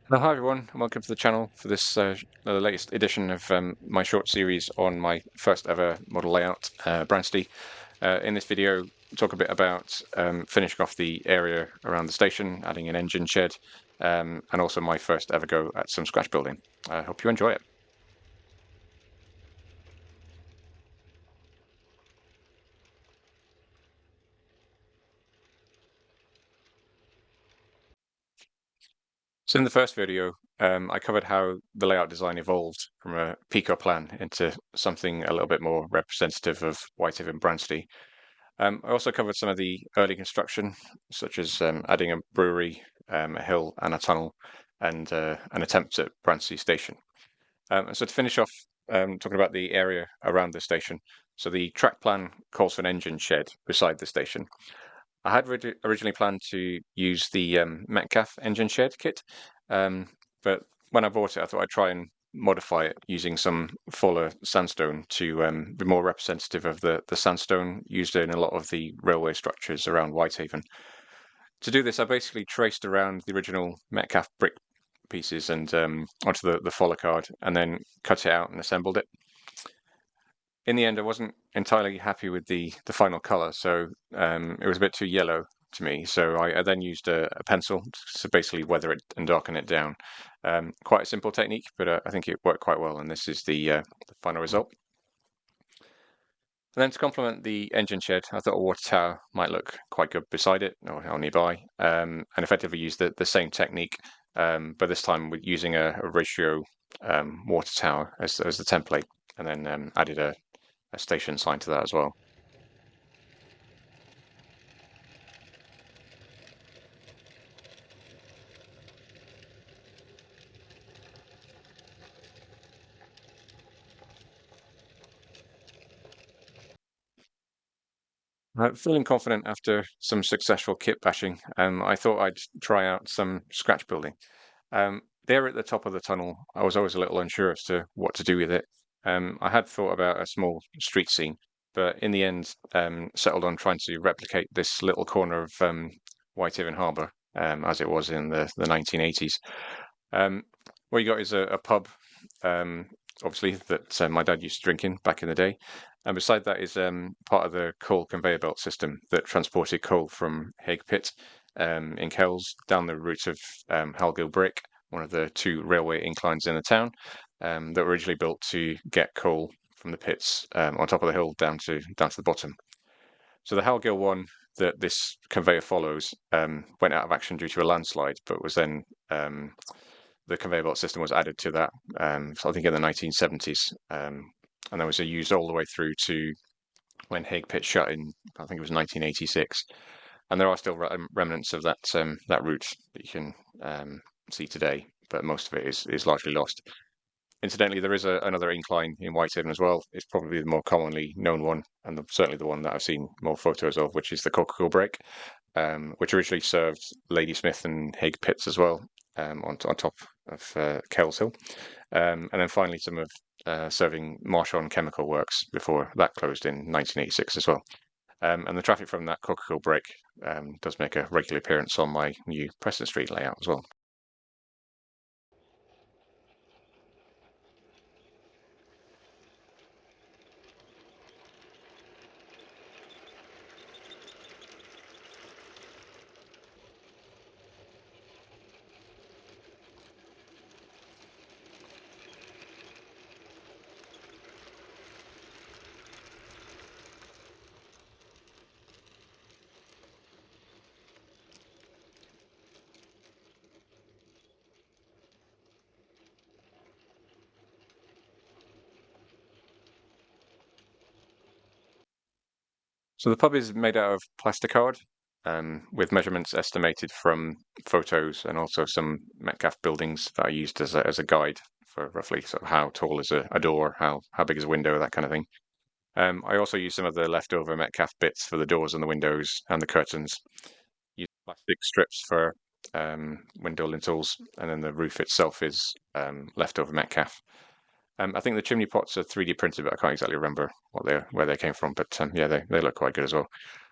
Hi everyone, and welcome to the channel for this the latest edition of my short series on my first ever model layout, Bransty. In this video, talk a bit about finishing off the area around the station, adding an engine shed, and also my first ever go at some scratch building. I hope you enjoy it. So in the first video, I covered how the layout design evolved from a Pico plan into something a little bit more representative of Whitehaven Bransty. I also covered some of the early construction, such as adding a brewery, a hill, and a tunnel, and an attempt at Bransty Station. So to finish off, talking about the area around the station. So the track plan calls for an engine shed beside the station. I had originally planned to use the Metcalf engine shed kit, but when I bought it, I thought I'd try and modify it using some fuller sandstone to be more representative of the sandstone used in a lot of the railway structures around Whitehaven. To do this, I basically traced around the original Metcalf brick pieces and onto the Foller card, and then cut it out and assembled it. In the end, I wasn't entirely happy with the final color, so it was a bit too yellow to me. So I then used a pencil to basically weather it and darken it down. Quite a simple technique, but I think it worked quite well, and this is the final result. And then to complement the engine shed, I thought a water tower might look quite good beside it or nearby, and effectively use the same technique, but this time with using a ratio water tower as the template, and then added a station sign to that as well. Feeling confident after some successful kit bashing, I thought I'd try out some scratch building. There at the top of the tunnel, I was always a little unsure as to what to do with it. I had thought about a small street scene, but in the end, settled on trying to replicate this little corner of Whitehaven Harbour as it was in the 1980s. What you got is a pub, um, obviously, that my dad used to drink in back in the day. And beside that is part of the coal conveyor belt system that transported coal from Hague Pit in Kells down the route of Halgill Brick, one of the two railway inclines in the town, that were originally built to get coal from the pits on top of the hill down to the bottom. So the Halgill one that this conveyor follows went out of action due to a landslide, but was then the conveyor belt system was added to that. So I think in the 1970s, and that was used all the way through to when Hague Pit shut in. I think it was 1986, and there are still remnants of that route that you can see today, but most of it is largely lost. Incidentally, there is another incline in Whitehaven as well. It's probably the more commonly known one, and certainly the one that I've seen more photos of, which is the Coca-Cola Break, which originally served Ladysmith and Hague Pits as well, on top of Kells Hill. And then finally some of serving Marshon Chemical Works before that closed in 1986 as well. And the traffic from that Coca-Cola Break does make a regular appearance on my new Preston Street layout as well. So the pub is made out of plasticard, with measurements estimated from photos and also some Metcalf buildings that are used as a guide for roughly sort of how tall is a door, how big is a window, that kind of thing. I also use some of the leftover Metcalf bits for the doors and the windows and the curtains. Use plastic strips for window lintels, and then the roof itself is leftover Metcalf. I think the chimney pots are 3D printed, but I can't exactly remember where they came from. But yeah, they look quite good as well.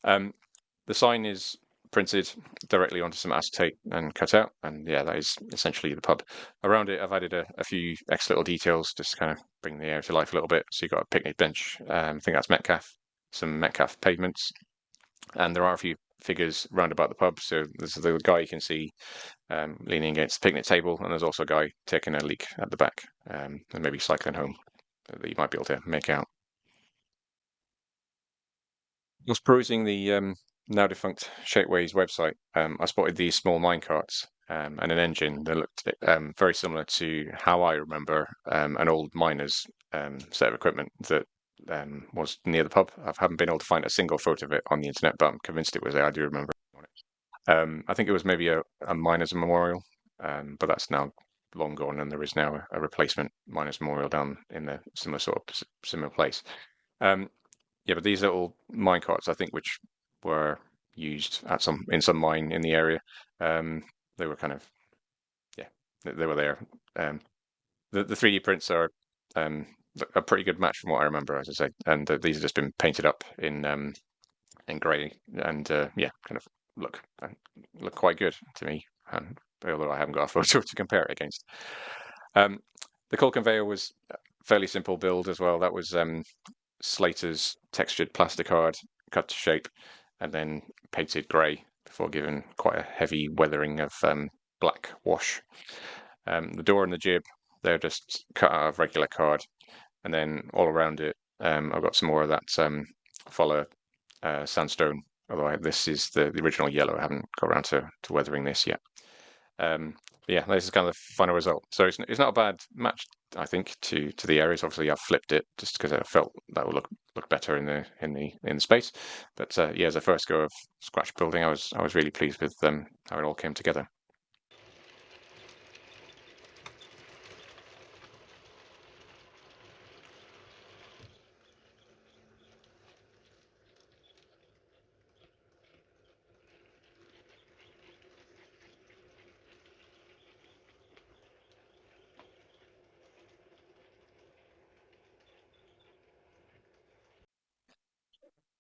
The sign is printed directly onto some acetate and cut out, and yeah, that is essentially the pub. Around it, I've added a few extra little details just to kind of bring the area to life a little bit. So you've got a picnic bench, I think that's Metcalfe, some Metcalfe pavements, and there are a few figures round about the pub. So there's the guy you can see leaning against the picnic table, and there's also a guy taking a leak at the back, and maybe cycling home that you might be able to make out. I was perusing the now defunct Shapeways website. I spotted these small minecarts and an engine that looked very similar to how I remember an old miner's set of equipment that was near the pub. I haven't been able to find a single photo of it on the internet, but I'm convinced it was there. I do remember it. I think it was maybe a miner's memorial, but that's now long gone, and there is now a replacement miners' memorial down in the similar place. Yeah, but these little mine carts, I think, which were used at in some mine in the area, they were kind of yeah, they were there. The 3D prints are a pretty good match from what I remember, as I say, and these have just been painted up in grey, and yeah, kind of look quite good to me. Although I haven't got a photo to compare it against. The coal conveyor was a fairly simple build as well. That was Slater's textured plasticard cut to shape and then painted grey before giving quite a heavy weathering of black wash. The door and the jib, they're just cut out of regular card, and then all around it I've got some more of that follow sandstone, although this is the original yellow. I haven't got around to weathering this yet. Yeah, this is kind of the final result. So it's not a bad match, I think, to the areas. Obviously, I've flipped it just because I felt that would look better in the space. But yeah, as a first go of scratch building, I was really pleased with how it all came together.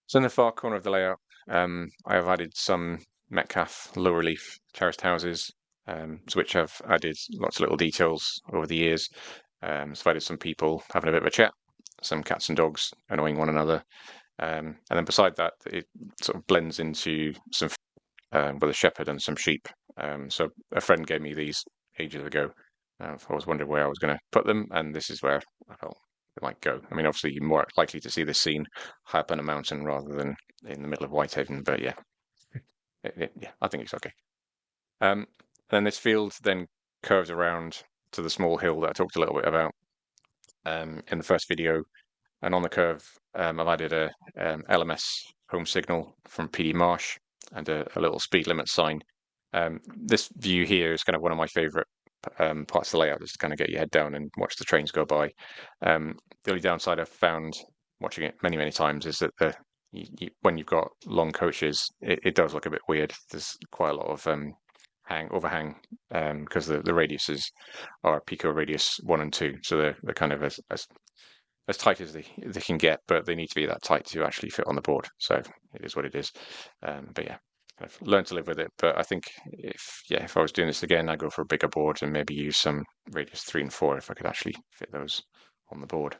So in the far corner of the layout, I have added some Metcalfe low relief terraced houses, to which I've added lots of little details over the years. So I've added some people having a bit of a chat, some cats and dogs annoying one another, and then beside that, it sort of blends into some with a shepherd and some sheep. So a friend gave me these ages ago. I was wondering where I was going to put them, and this is where I felt it might go. I mean, obviously, you're more likely to see this scene high up on a mountain rather than in the middle of Whitehaven, but yeah, yeah, I think it's okay. Then this field then curves around to the small hill that I talked a little bit about in the first video, and on the curve, I've added a LMS home signal from PD Marsh and a little speed limit sign. This view here is kind of one of my favourite parts of the layout, just to kind of get your head down and watch the trains go by. The only downside I've found watching it many times is that when you've got long coaches, it does look a bit weird. There's quite a lot of overhang because the radiuses are pico radius 1 and 2, so they're kind of as tight as they can get, but they need to be that tight to actually fit on the board. So it is what it is. But yeah, I've learned to live with it. But I think if I was doing this again, I'd go for a bigger board and maybe use some radius 3 and 4 if I could actually fit those on the board.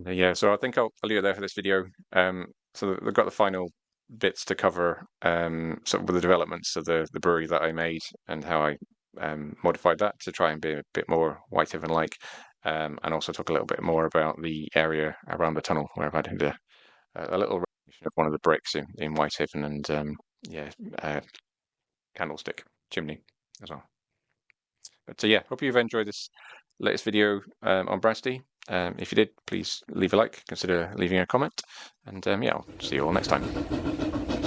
Yeah, so I think I'll leave it there for this video. So they've got the final bits to cover, sort of with the developments of the brewery that I made and how I modified that to try and be a bit more Whitehaven-like, and also talk a little bit more about the area around the tunnel where I've added a little recognition of one of the bricks in Whitehaven and yeah, candlestick chimney as well. But so yeah, hope you've enjoyed this latest video on Bransty. If you did, please leave a like, consider leaving a comment, and yeah, I'll see you all next time.